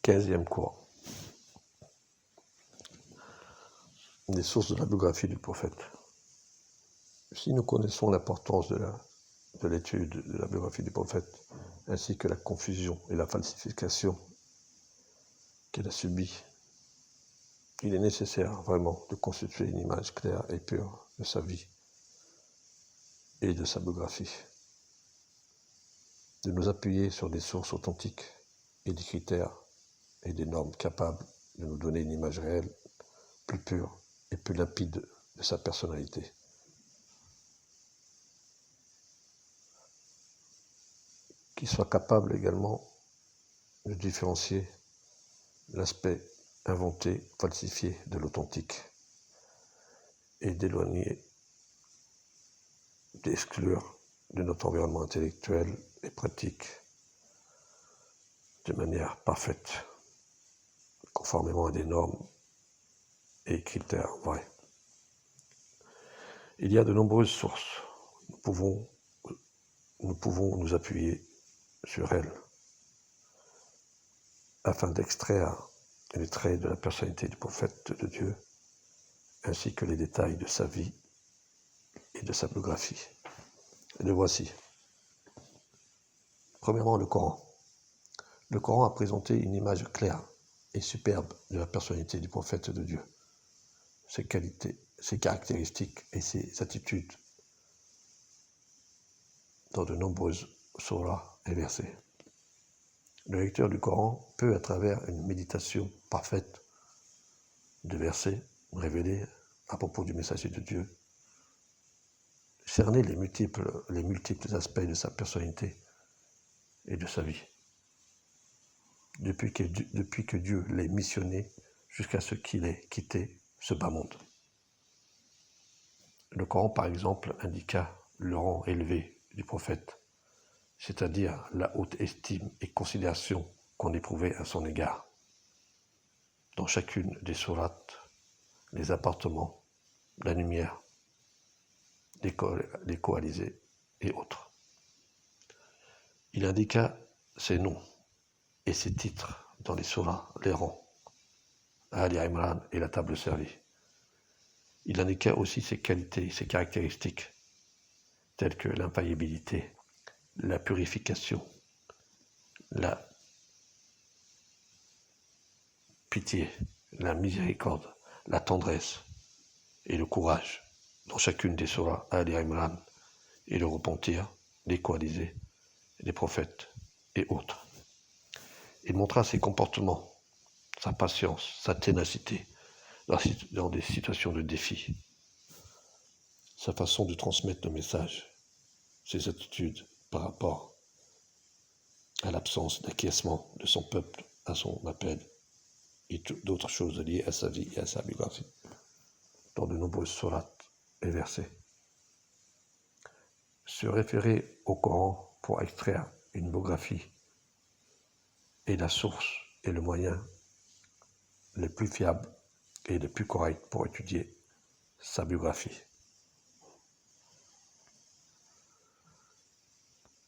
15e cours. Des sources de la biographie du prophète. Si nous connaissons l'importance de l'étude de la biographie du prophète, ainsi que la confusion et la falsification qu'elle a subie, il est nécessaire vraiment de constituer une image claire et pure de sa vie et de sa biographie, de nous appuyer sur des sources authentiques et des critères et des normes capables de nous donner une image réelle, plus pure et plus limpide de sa personnalité. Qui soit capable également de différencier l'aspect inventé, falsifié de l'authentique et d'éloigner, d'exclure de notre environnement intellectuel et pratique de manière parfaite, conformément à des normes et critères vrais. Il y a de nombreuses sources. Nous pouvons nous appuyer sur elles afin d'extraire les traits de la personnalité du prophète de Dieu, ainsi que les détails de sa vie et de sa biographie. Et le voici. Premièrement, le Coran. Le Coran a présenté une image claire et superbe de la personnalité du prophète de Dieu, ses qualités, ses caractéristiques et ses attitudes dans de nombreuses sourates et versets. Le lecteur du Coran peut, à travers une méditation parfaite de versets révélés à propos du messager de Dieu, cerner les multiples aspects de sa personnalité et de sa vie, depuis que Dieu l'ait missionné jusqu'à ce qu'il ait quitté ce bas monde. Le Coran, par exemple, indiqua le rang élevé du prophète, c'est-à-dire la haute estime et considération qu'on éprouvait à son égard. Dans chacune des sourates, les appartements, la lumière, les coalisés et autres. Il indiqua ses noms et ses titres dans les sourates, les rangs, Ali Imran et la table servie. Il indiqua aussi ses qualités, ses caractéristiques, telles que l'infaillibilité, la purification, la pitié, la miséricorde, la tendresse et le courage dans chacune des sourates Ali Imran et le repentir, les coalisés, les prophètes et autres. Il montra ses comportements, sa patience, sa ténacité dans des situations de défi, sa façon de transmettre le message, ses attitudes par rapport à l'absence d'acquiescement de son peuple à son appel et d'autres choses liées à sa vie et à sa biographie, dans de nombreuses sourates et versets. Se référer au Coran pour extraire une biographie est la source et le moyen le plus fiable et le plus correct pour étudier sa biographie.